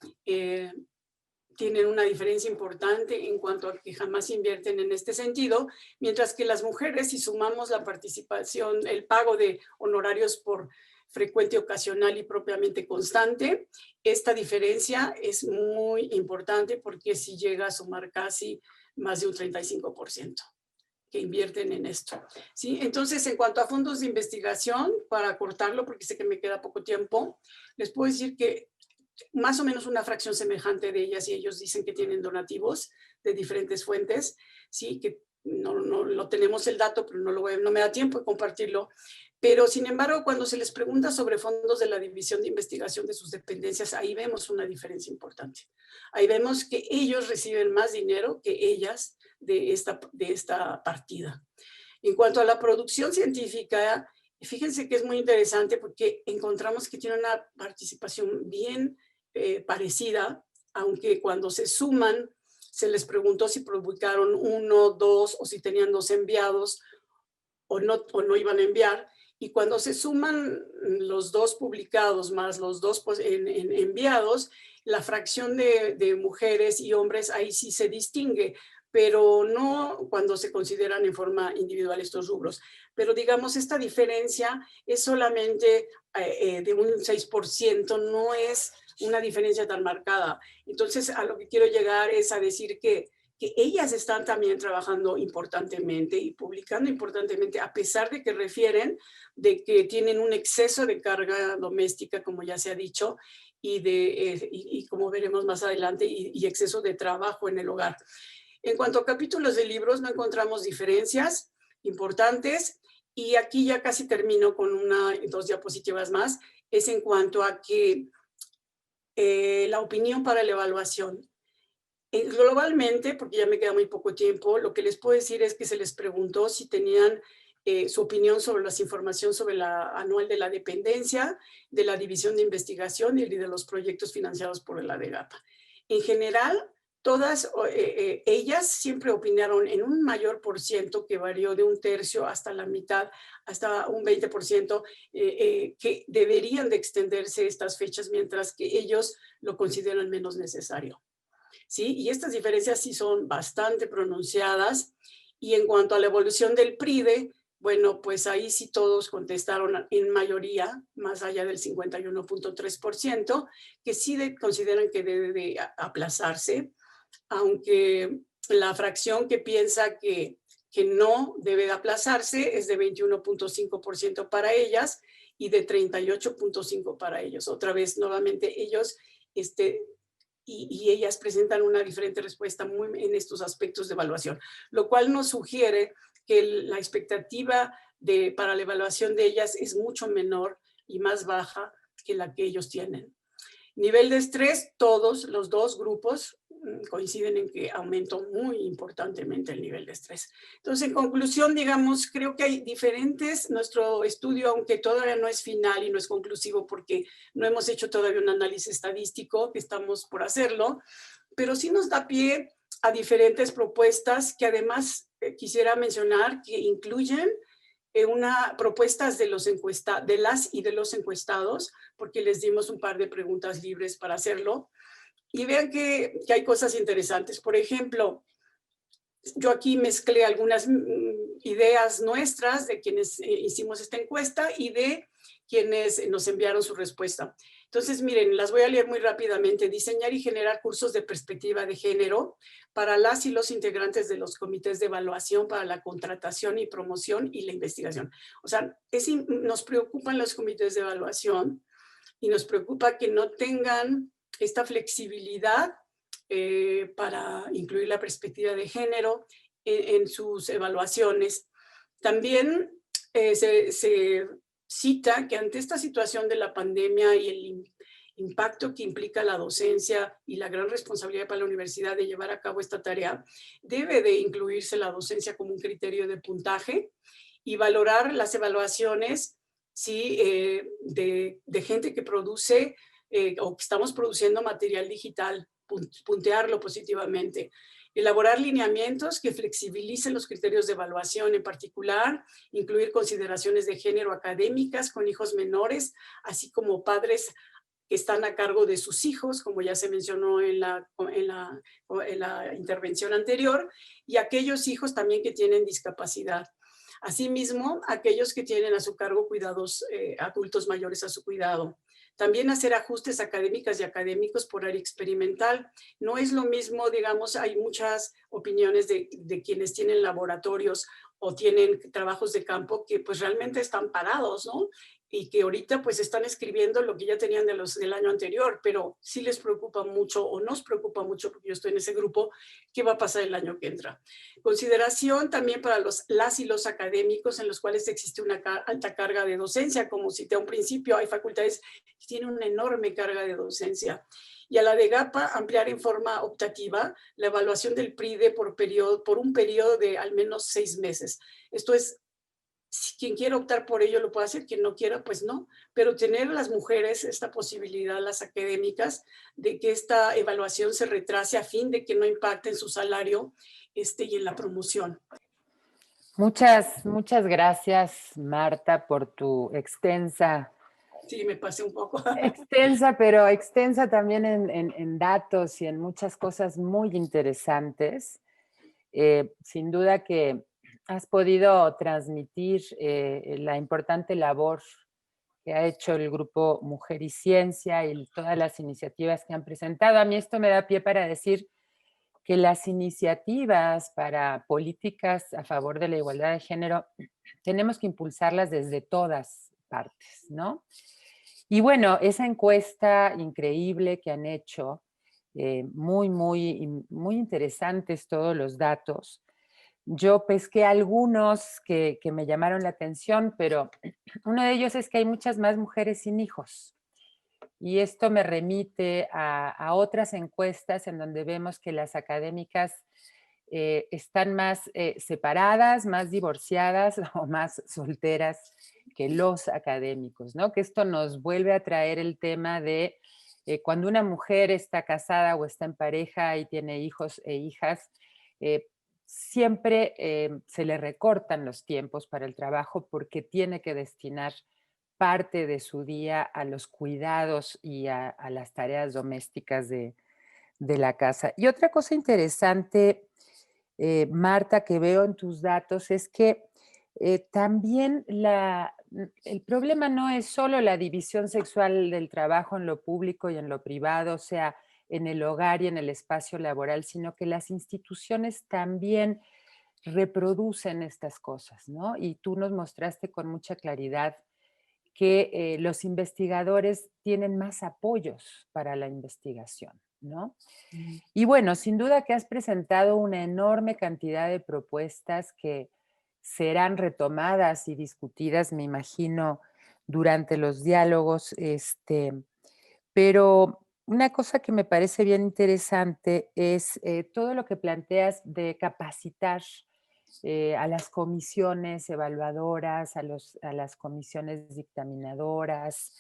tienen una diferencia importante en cuanto a que jamás invierten en este sentido, mientras que las mujeres, si sumamos la participación, el pago de honorarios por frecuente, ocasional y propiamente constante, esta diferencia es muy importante porque si llega a sumar casi más de un 35% que invierten en esto, ¿sí? Entonces, en cuanto a fondos de investigación, para cortarlo, porque sé que me queda poco tiempo, les puedo decir que más o menos una fracción semejante de ellas y ellos dicen que tienen donativos de diferentes fuentes, ¿sí? Que no tenemos el dato, pero no me da tiempo de compartirlo. Pero, sin embargo, cuando se les pregunta sobre fondos de la División de Investigación de sus dependencias, ahí vemos una diferencia importante. Ahí vemos que ellos reciben más dinero que ellas de esta partida. En cuanto a la producción científica, fíjense que es muy interesante porque encontramos que tiene una participación bien parecida, aunque cuando se suman, se les preguntó si publicaron 1, 2 o si tenían 2 enviados o no iban a enviar. Y cuando se suman los 2 publicados más los 2 enviados, la fracción de mujeres y hombres ahí sí se distingue, pero no cuando se consideran en forma individual estos rubros. Pero digamos, esta diferencia es solamente de un 6%, no es una diferencia tan marcada. Entonces, a lo que quiero llegar es a decir que ellas están también trabajando importantemente y publicando importantemente, a pesar de que refieren de que tienen un exceso de carga doméstica, como ya se ha dicho, y como veremos más adelante, y exceso de trabajo en el hogar. En cuanto a capítulos de libros, no encontramos diferencias importantes, y aquí ya casi termino con 2 diapositivas más, es en cuanto a que la opinión para la evaluación. Globalmente, porque ya me queda muy poco tiempo, lo que les puedo decir es que se les preguntó si tenían su opinión sobre las informaciones sobre la anual de la dependencia, de la división de investigación y de los proyectos financiados por la DEGAPA. En general, todas ellas siempre opinaron en un mayor por ciento, que varió de 1/3 hasta la mitad, hasta un 20%, que deberían de extenderse estas fechas, mientras que ellos lo consideran menos necesario. ¿Sí? Y estas diferencias sí son bastante pronunciadas. Y en cuanto a la evolución del PRIDE, bueno, pues ahí sí todos contestaron en mayoría, más allá del 51.3%, que sí consideran que debe de aplazarse, aunque la fracción que piensa que no debe de aplazarse es de 21.5% para ellas y de 38.5% para ellos. Otra vez, nuevamente, ellos y ellas presentan una diferente respuesta en estos aspectos de evaluación, lo cual nos sugiere que la expectativa para la evaluación de ellas es mucho menor y más baja que la que ellos tienen. Nivel de estrés, todos los 2 grupos coinciden en que aumentó muy importantemente el nivel de estrés. Entonces, en conclusión, digamos, creo que hay diferentes, nuestro estudio, aunque todavía no es final y no es conclusivo porque no hemos hecho todavía un análisis estadístico, que estamos por hacerlo, pero sí nos da pie a diferentes propuestas que además quisiera mencionar que incluyen propuestas de las y de los encuestados, porque les dimos un par de preguntas libres para hacerlo. Y vean que hay cosas interesantes. Por ejemplo, yo aquí mezclé algunas ideas nuestras de quienes hicimos esta encuesta y de quienes nos enviaron su respuesta. Entonces, miren, las voy a leer muy rápidamente. Diseñar y generar cursos de perspectiva de género para las y los integrantes de los comités de evaluación para la contratación y promoción y la investigación. O sea, nos preocupan los comités de evaluación y nos preocupa que no tengan esta flexibilidad para incluir la perspectiva de género en sus evaluaciones. También se cita que ante esta situación de la pandemia y el impacto que implica la docencia y la gran responsabilidad para la universidad de llevar a cabo esta tarea, debe de incluirse la docencia como un criterio de puntaje y valorar las evaluaciones ¿sí? De gente que produce o que estamos produciendo material digital, puntearlo positivamente. Elaborar lineamientos que flexibilicen los criterios de evaluación, en particular, incluir consideraciones de género académicas con hijos menores, así como padres que están a cargo de sus hijos, como ya se mencionó en la intervención anterior, y aquellos hijos también que tienen discapacidad. Asimismo, aquellos que tienen a su cargo cuidados, adultos mayores a su cuidado. También hacer ajustes académicas y académicos por área experimental. No es lo mismo, digamos, hay muchas opiniones de quienes tienen laboratorios o tienen trabajos de campo que pues realmente están parados, ¿no? Y que ahorita pues están escribiendo lo que ya tenían del año anterior, pero sí les preocupa mucho o nos preocupa mucho, porque yo estoy en ese grupo, qué va a pasar el año que entra. Consideración también para las y los académicos en los cuales existe una alta carga de docencia, como cité a un principio, hay facultades que tienen una enorme carga de docencia. Y a la de GAPA, ampliar en forma optativa la evaluación del PRIDE por un periodo de al menos 6 meses. Esto es, si quien quiera optar por ello lo puede hacer, quien no quiera, pues no. Pero tener las mujeres esta posibilidad, las académicas, de que esta evaluación se retrase a fin de que no impacte en su salario y en la promoción. Muchas gracias, Marta, por tu Sí, me pasé un poco. pero extensa también en datos y en muchas cosas muy interesantes. Sin duda que has podido transmitir la importante labor que ha hecho el grupo Mujer y Ciencia y todas las iniciativas que han presentado. A mí esto me da pie para decir que las iniciativas para políticas a favor de la igualdad de género tenemos que impulsarlas desde todas partes, ¿no? Y bueno, esa encuesta increíble que han hecho, muy interesantes todos los datos. Yo pesqué algunos que me llamaron la atención, pero uno de ellos es que hay muchas más mujeres sin hijos. Y esto me remite a otras encuestas en donde vemos que las académicas están más separadas, más divorciadas o más solteras que los académicos, ¿no? Que esto nos vuelve a traer el tema de cuando una mujer está casada o está en pareja y tiene hijos e hijas, eh, siempre se le recortan los tiempos para el trabajo porque tiene que destinar parte de su día a los cuidados y a las tareas domésticas de la casa. Y otra cosa interesante, Marta, que veo en tus datos es que también el problema no es solo la división sexual del trabajo en lo público y en lo privado, o sea, en el hogar y en el espacio laboral, sino que las instituciones también reproducen estas cosas, ¿no? Y tú nos mostraste con mucha claridad que los investigadores tienen más apoyos para la investigación, ¿no? Y bueno, sin duda que has presentado una enorme cantidad de propuestas que serán retomadas y discutidas, me imagino, durante los diálogos, pero una cosa que me parece bien interesante es todo lo que planteas de capacitar a las comisiones evaluadoras, a las comisiones dictaminadoras,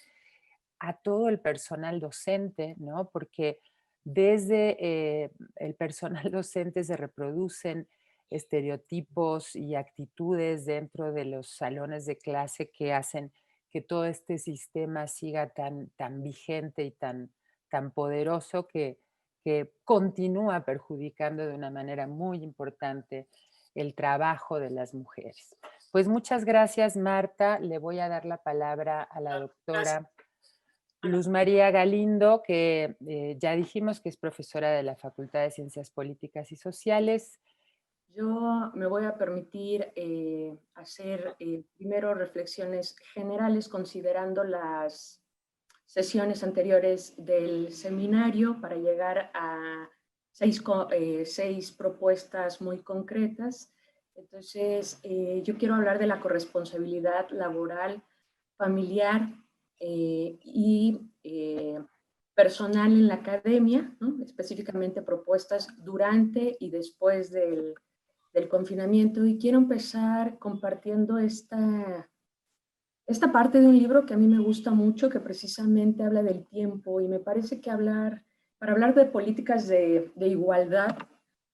a todo el personal docente, ¿no? Porque desde el personal docente se reproducen estereotipos y actitudes dentro de los salones de clase que hacen que todo este sistema siga tan vigente y tan poderoso que continúa perjudicando de una manera muy importante el trabajo de las mujeres. Pues muchas gracias, Marta. Le voy a dar la palabra a la Gracias. doctora Luz María Galindo, que ya dijimos que es profesora de la Facultad de Ciencias Políticas y Sociales. Yo me voy a permitir hacer primero reflexiones generales considerando las sesiones anteriores del seminario para llegar a seis propuestas muy concretas. Entonces, yo quiero hablar de la corresponsabilidad laboral, familiar y personal en la academia, ¿no? Específicamente propuestas durante y después del confinamiento. Y quiero empezar compartiendo esta parte de un libro que a mí me gusta mucho, que precisamente habla del tiempo, y me parece que para hablar de políticas de igualdad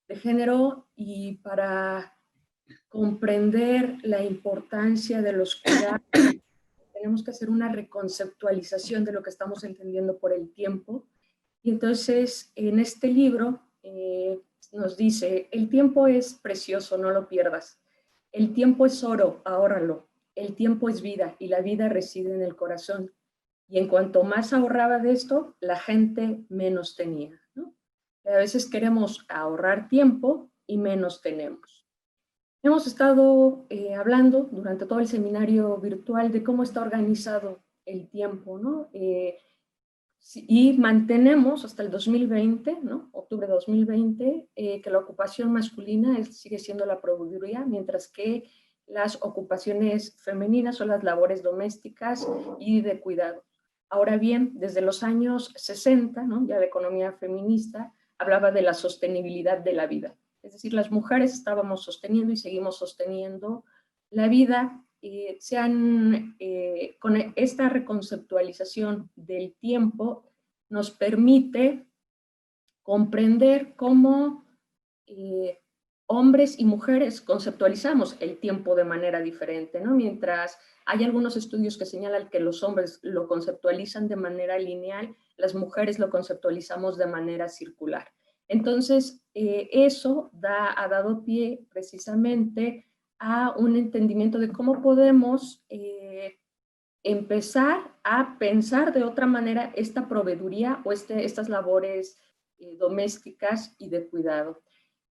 de género y para comprender la importancia de los cuidados, tenemos que hacer una reconceptualización de lo que estamos entendiendo por el tiempo. Y entonces, en este libro nos dice, el tiempo es precioso, no lo pierdas. El tiempo es oro, ahórralo. El tiempo es vida y la vida reside en el corazón. Y en cuanto más ahorraba de esto, la gente menos tenía, ¿no? A veces queremos ahorrar tiempo y menos tenemos. Hemos estado hablando durante todo el seminario virtual de cómo está organizado el tiempo, ¿no? Y mantenemos hasta el 2020, ¿no? Octubre de 2020, que la ocupación masculina sigue siendo la proveeduría, mientras que las ocupaciones femeninas son las labores domésticas y de cuidado. Ahora bien, desde los años 60, ¿no? Ya la economía feminista hablaba de la sostenibilidad de la vida. Es decir, las mujeres estábamos sosteniendo y seguimos sosteniendo la vida. Con esta reconceptualización del tiempo nos permite comprender cómo hombres y mujeres conceptualizamos el tiempo de manera diferente, ¿no? Mientras hay algunos estudios que señalan que los hombres lo conceptualizan de manera lineal, las mujeres lo conceptualizamos de manera circular. Entonces, eso ha dado pie precisamente a un entendimiento de cómo podemos empezar a pensar de otra manera esta proveeduría o estas labores domésticas y de cuidado.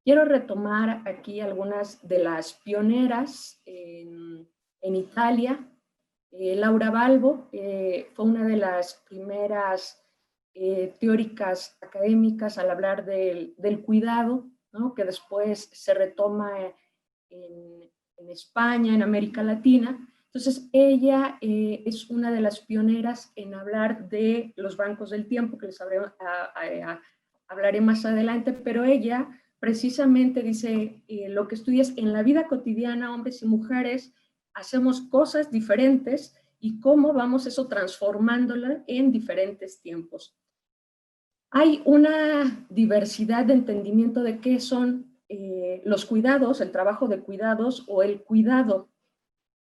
Quiero retomar aquí algunas de las pioneras en Italia. Laura Balbo fue una de las primeras teóricas académicas al hablar del cuidado, ¿no? Que después se retoma en España, en América Latina. Entonces, ella es una de las pioneras en hablar de los bancos del tiempo, que les hablaré más adelante, pero ella precisamente dice, lo que estudias en la vida cotidiana, hombres y mujeres, hacemos cosas diferentes y cómo vamos eso transformándola en diferentes tiempos. Hay una diversidad de entendimiento de qué son los cuidados, el trabajo de cuidados o el cuidado.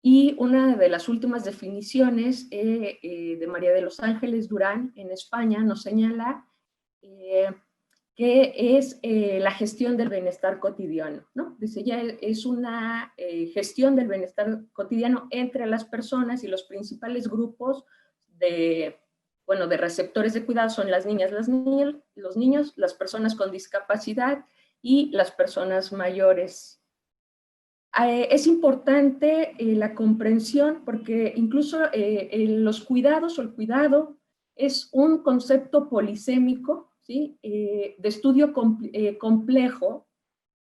Y una de las últimas definiciones de María de los Ángeles Durán en España nos señala que es la gestión del bienestar cotidiano, ¿no? Dice, ya es una gestión del bienestar cotidiano entre las personas, y los principales grupos de receptores de cuidado son las niñas, los niños, las personas con discapacidad y las personas mayores. Es importante la comprensión, porque incluso los cuidados o el cuidado es un concepto polisémico, ¿sí? De estudio complejo,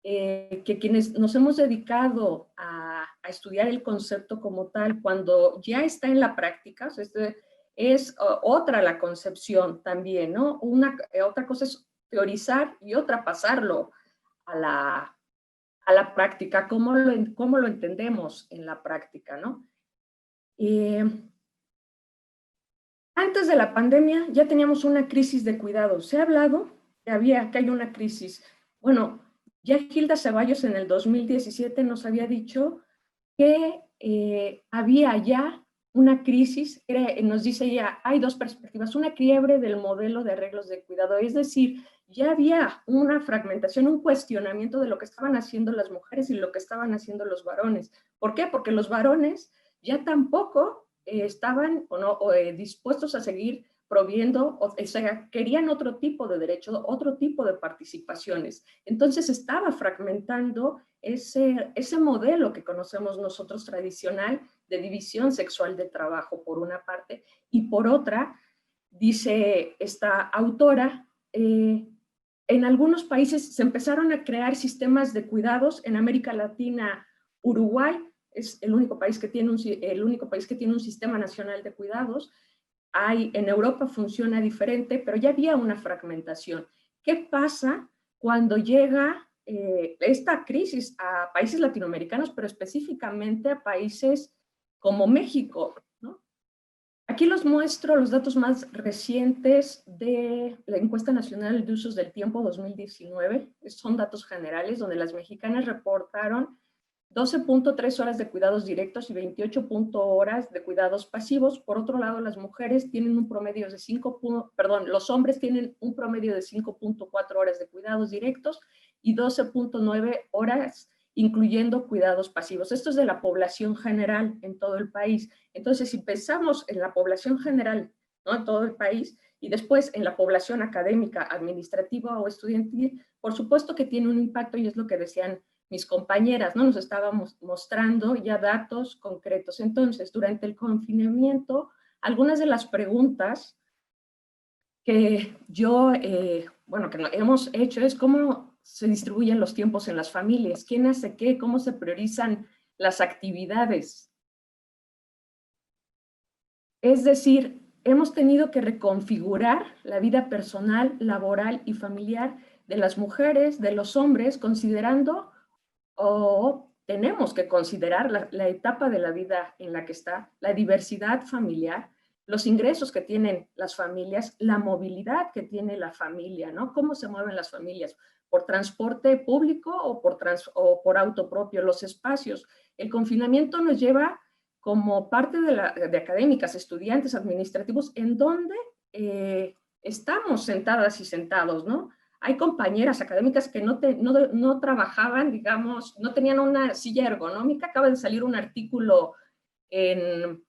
que quienes nos hemos dedicado a estudiar el concepto como tal, cuando ya está en la práctica, o sea, es otra la concepción también, ¿no? Otra cosa es teorizar y otra pasarlo a la práctica, cómo lo entendemos en la práctica, ¿no? Antes de la pandemia ya teníamos una crisis de cuidados. Se ha hablado que hay una crisis. Bueno, Ya Hilda Ceballos en el 2017 nos había dicho que había ya una crisis, nos dice ella, hay dos perspectivas, una quiebre del modelo de arreglos de cuidado, es decir, ya había una fragmentación, un cuestionamiento de lo que estaban haciendo las mujeres y lo que estaban haciendo los varones. ¿Por qué? Porque los varones ya tampoco estaban dispuestos a seguir proviendo, o sea, querían otro tipo de derecho, otro tipo de participaciones. Entonces estaba fragmentando ese modelo que conocemos nosotros tradicional de división sexual del trabajo, por una parte, y por otra, dice esta autora, en algunos países se empezaron a crear sistemas de cuidados. En América Latina, Uruguay es el único país que tiene un sistema nacional de cuidados. En Europa funciona diferente, pero ya había una fragmentación. ¿Qué pasa cuando llega esta crisis a países latinoamericanos, pero específicamente a países como México, ¿no? Aquí los muestro los datos más recientes de la Encuesta Nacional de Usos del Tiempo 2019. Son datos generales donde las mexicanas reportaron 12.3 horas de cuidados directos y 28 horas de cuidados pasivos. Por otro lado, las mujeres tienen un promedio de los hombres tienen un promedio de 5.4 horas de cuidados directos y 12.9 horas incluyendo cuidados pasivos. Esto es de la población general en todo el país. Entonces, si pensamos en la población general, ¿no?, en todo el país, y después en la población académica, administrativa o estudiantil, por supuesto que tiene un impacto, y es lo que decían mis compañeras, ¿no? Nos estábamos mostrando ya datos concretos. Entonces, durante el confinamiento, algunas de las preguntas que que hemos hecho es cómo se distribuyen los tiempos en las familias, quién hace qué, cómo se priorizan las actividades. Es decir, hemos tenido que reconfigurar la vida personal, laboral y familiar de las mujeres, de los hombres, considerando o tenemos que considerar la etapa de la vida en la que está, la diversidad familiar, los ingresos que tienen las familias, la movilidad que tiene la familia, ¿no? ¿Cómo se mueven las familias? ¿Por transporte público o por auto propio? Los espacios. El confinamiento nos lleva como parte de académicas, estudiantes, administrativos, en donde estamos sentadas y sentados, ¿no? Hay compañeras académicas que no trabajaban, digamos, no tenían una silla ergonómica. Acaba de salir un artículo en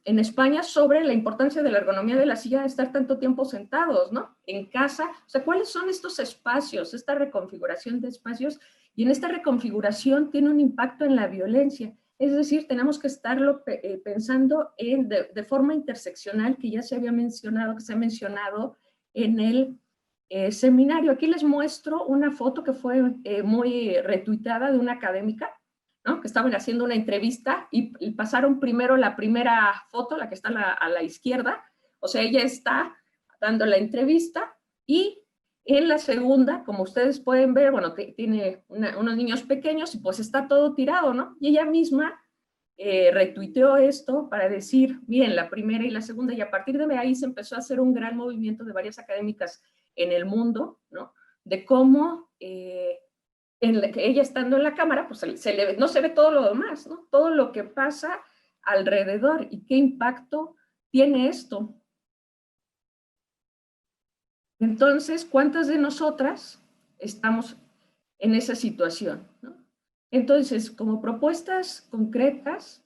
España sobre la importancia de la ergonomía de la silla, de estar tanto tiempo sentados, ¿no? En casa. O sea, ¿cuáles son estos espacios? Esta reconfiguración de espacios, y en esta reconfiguración tiene un impacto en la violencia. Es decir, tenemos que estarlo pensando de forma interseccional, que ya se había mencionado, que se ha mencionado en el seminario. Aquí les muestro una foto que fue muy retuitada de una académica, ¿no?, que estaban haciendo una entrevista y pasaron primero la primera foto, la que está a la izquierda. O sea, ella está dando la entrevista, y en la segunda, como ustedes pueden ver, bueno, tiene unos niños pequeños y pues está todo tirado, ¿no? Y ella misma retuiteó esto para decir, miren, la primera y la segunda, y a partir de ahí se empezó a hacer un gran movimiento de varias académicas en el mundo, ¿no?, de cómo ella estando en la cámara, pues no se ve todo lo demás, ¿no? Todo lo que pasa alrededor y qué impacto tiene esto. Entonces, ¿cuántas de nosotras estamos en esa situación, ¿no? Entonces, como propuestas concretas,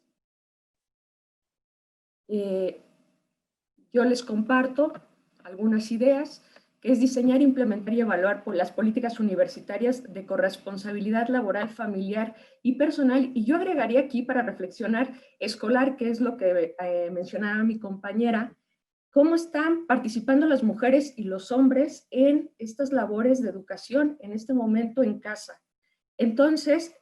yo les comparto algunas ideas, que es diseñar, implementar y evaluar por las políticas universitarias de corresponsabilidad laboral, familiar y personal. Y yo agregaría aquí, para reflexionar, escolar, que es lo que mencionaba mi compañera, cómo están participando las mujeres y los hombres en estas labores de educación en este momento en casa. Entonces,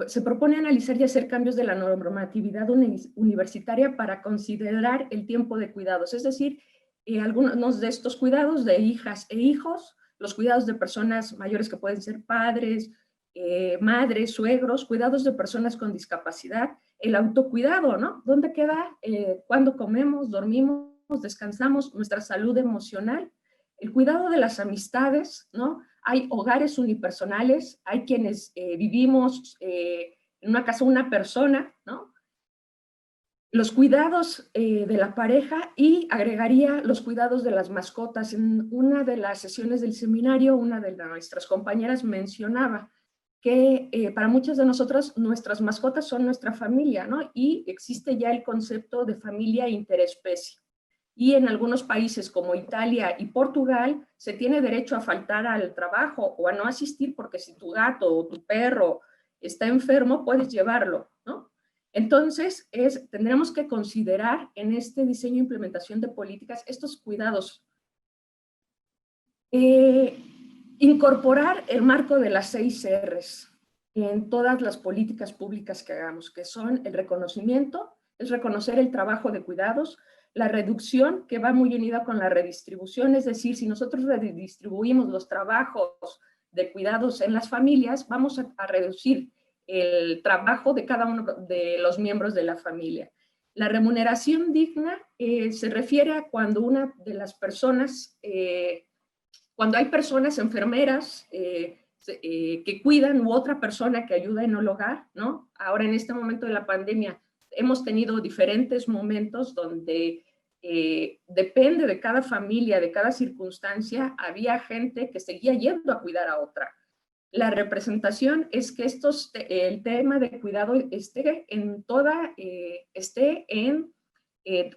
se propone analizar y hacer cambios de la normatividad universitaria para considerar el tiempo de cuidados, es decir, algunos de estos cuidados de hijas e hijos, los cuidados de personas mayores que pueden ser padres, madres, suegros, cuidados de personas con discapacidad, el autocuidado, ¿no? ¿Dónde queda cuando comemos, dormimos, descansamos, nuestra salud emocional? El cuidado de las amistades, ¿no? hay hogares unipersonales, hay quienes vivimos en una casa una persona, ¿no? Los cuidados de la pareja, y agregaría los cuidados de las mascotas. En una de las sesiones del seminario, una de nuestras compañeras mencionaba que para muchas de nosotros nuestras mascotas son nuestra familia, ¿no? Y existe ya el concepto de familia interespecie. Y en algunos países como Italia y Portugal se tiene derecho a faltar al trabajo o a no asistir, porque si tu gato o tu perro está enfermo, puedes llevarlo, ¿no? Entonces, tendremos que considerar en este diseño e implementación de políticas estos cuidados. Incorporar el marco de las 6 R's en todas las políticas públicas que hagamos, que son el reconocimiento, es reconocer el trabajo de cuidados, la reducción, que va muy unida con la redistribución, es decir, si nosotros redistribuimos los trabajos de cuidados en las familias, vamos a reducir el trabajo de cada uno de los miembros de la familia. La remuneración digna se refiere a cuando una de las personas, cuando hay personas enfermeras que cuidan, u otra persona que ayuda en el hogar, ¿no? Ahora en este momento de la pandemia hemos tenido diferentes momentos donde depende de cada familia, de cada circunstancia, había gente que seguía yendo a cuidar a otra. La representación es que el tema de cuidado esté en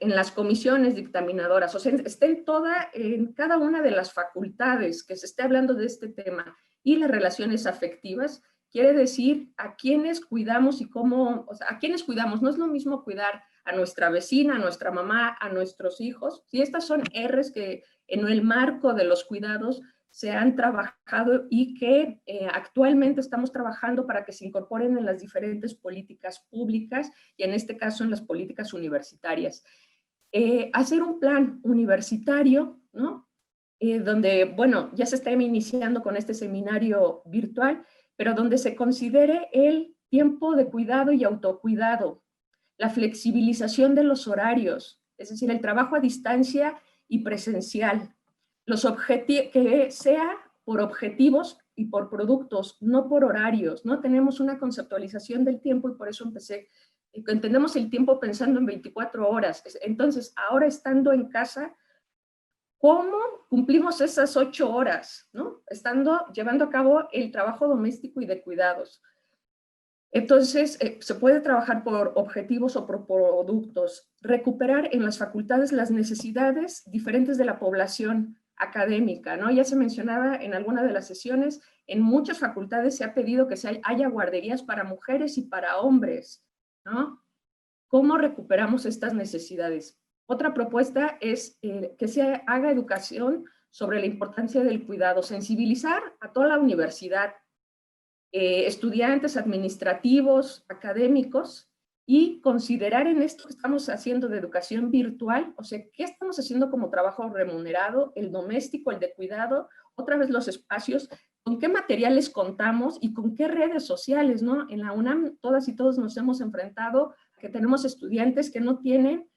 las comisiones dictaminadoras, o sea, esté en cada una de las facultades que se esté hablando de este tema. Y las relaciones afectivas quiere decir a quiénes cuidamos y cómo, o sea, a quiénes cuidamos. No es lo mismo cuidar a nuestra vecina, a nuestra mamá, a nuestros hijos. Y estas son R's que en el marco de los cuidados se han trabajado y que actualmente estamos trabajando para que se incorporen en las diferentes políticas públicas y en este caso en las políticas universitarias. Hacer un plan universitario, ¿no? Donde, bueno, ya se está iniciando con este seminario virtual, pero donde se considere el tiempo de cuidado y autocuidado, la flexibilización de los horarios, es decir, el trabajo a distancia y presencial, que sea por objetivos y por productos, no por horarios, ¿no? Tenemos una conceptualización del tiempo y por eso entendemos el tiempo pensando en 24 horas. Entonces, ahora estando en casa, ¿cómo cumplimos esas 8 horas, ¿no? Llevando a cabo el trabajo doméstico y de cuidados. Entonces, se puede trabajar por objetivos o por productos. Recuperar en las facultades las necesidades diferentes de la población académica, ¿no? Ya se mencionaba en alguna de las sesiones, en muchas facultades se ha pedido que haya guarderías para mujeres y para hombres, ¿no? ¿Cómo recuperamos estas necesidades? Otra propuesta es que se haga educación sobre la importancia del cuidado, sensibilizar a toda la universidad, estudiantes, administrativos, académicos, y considerar en esto que estamos haciendo de educación virtual, o sea, ¿qué estamos haciendo como trabajo remunerado, el doméstico, el de cuidado, otra vez los espacios, con qué materiales contamos y con qué redes sociales, ¿no? En la UNAM todas y todos nos hemos enfrentado a que tenemos estudiantes que no tienen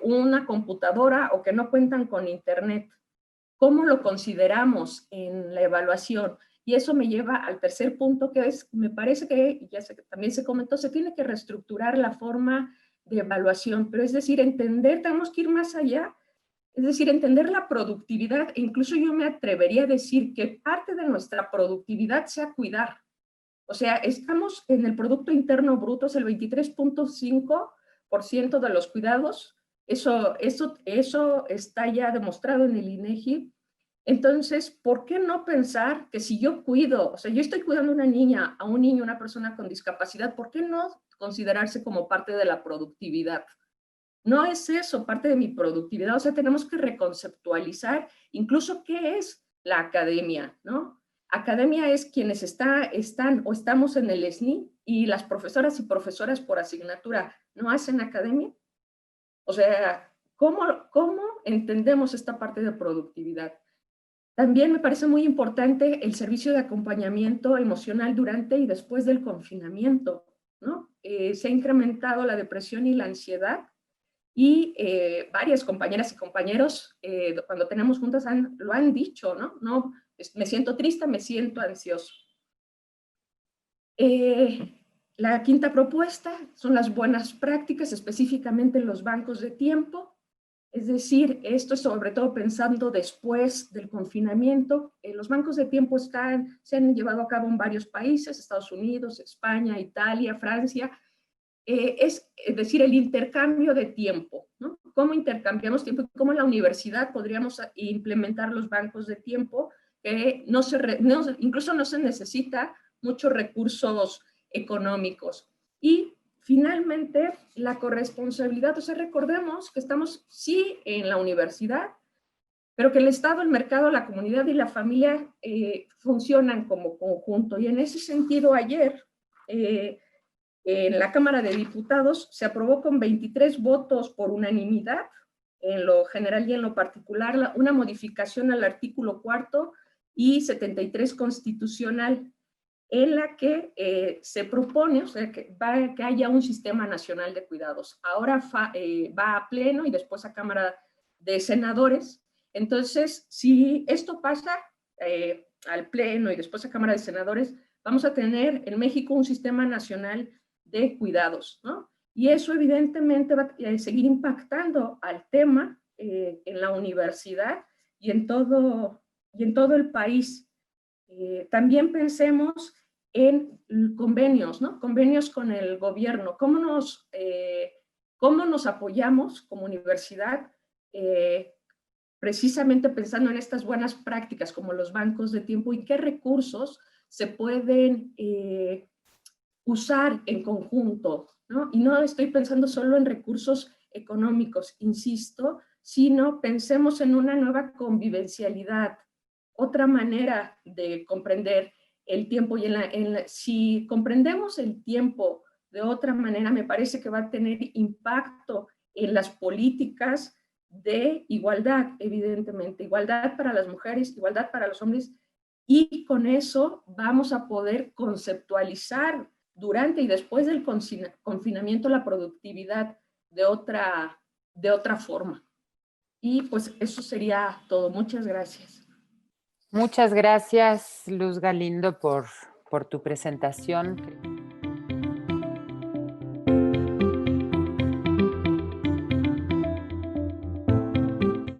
una computadora o que no cuentan con internet. ¿Cómo lo consideramos en la evaluación? Y eso me lleva al tercer punto, que me parece que, ya sé que también se comentó, se tiene que reestructurar la forma de evaluación, pero es decir, tenemos que ir más allá, es decir, entender la productividad, e incluso yo me atrevería a decir que parte de nuestra productividad sea cuidar. O sea, estamos en el Producto Interno Bruto, es el 23.5% de los cuidados, eso está ya demostrado en el INEGI. Entonces, ¿por qué no pensar que si yo cuido, o sea, yo estoy cuidando a una niña, a un niño, a una persona con discapacidad, ¿por qué no considerarse como parte de la productividad? No es eso parte de mi productividad, o sea, tenemos que reconceptualizar incluso qué es la academia, ¿no? Academia es quienes están o estamos en el SNI y las profesoras y profesoras por asignatura no hacen academia. O sea, ¿cómo entendemos esta parte de productividad? También me parece muy importante el servicio de acompañamiento emocional durante y después del confinamiento, ¿no? Se ha incrementado la depresión y la ansiedad y varias compañeras y compañeros cuando tenemos juntas lo han dicho, ¿no? me siento triste, me siento ansioso. La quinta propuesta son las buenas prácticas, específicamente en los bancos de tiempo. Es decir, esto es sobre todo pensando después del confinamiento. Los bancos de tiempo se han llevado a cabo en varios países, Estados Unidos, España, Italia, Francia. Es decir, el intercambio de tiempo, ¿no? ¿Cómo intercambiamos tiempo? ¿Cómo en la universidad podríamos implementar los bancos de tiempo? Que incluso no se necesita muchos recursos económicos. Y finalmente, la corresponsabilidad. O sea, recordemos que estamos sí en la universidad, pero que el Estado, el mercado, la comunidad y la familia funcionan como conjunto. Y en ese sentido, ayer en la Cámara de Diputados se aprobó con 23 votos por unanimidad, en lo general y en lo particular, una modificación al artículo 4º y 73 constitucional, en la que se propone, o sea, que haya un sistema nacional de cuidados. Ahora va a pleno y después a Cámara de Senadores. Entonces, si esto pasa al pleno y después a Cámara de Senadores, vamos a tener en México un sistema nacional de cuidados, ¿no? Y eso evidentemente va a seguir impactando al tema en la universidad y en todo el país. También pensemos en convenios, ¿no? Convenios con el gobierno. ¿Cómo nos apoyamos como universidad? Precisamente pensando en estas buenas prácticas como los bancos de tiempo y qué recursos se pueden usar en conjunto, ¿no? Y no estoy pensando solo en recursos económicos, insisto, sino pensemos en una nueva convivencialidad, otra manera de comprender el tiempo. Y si comprendemos el tiempo de otra manera, me parece que va a tener impacto en las políticas de igualdad, evidentemente, igualdad para las mujeres, igualdad para los hombres, y con eso vamos a poder conceptualizar durante y después del confinamiento la productividad de otra forma. Y pues eso sería todo. Muchas gracias. Muchas gracias, Luz Galindo, por tu presentación.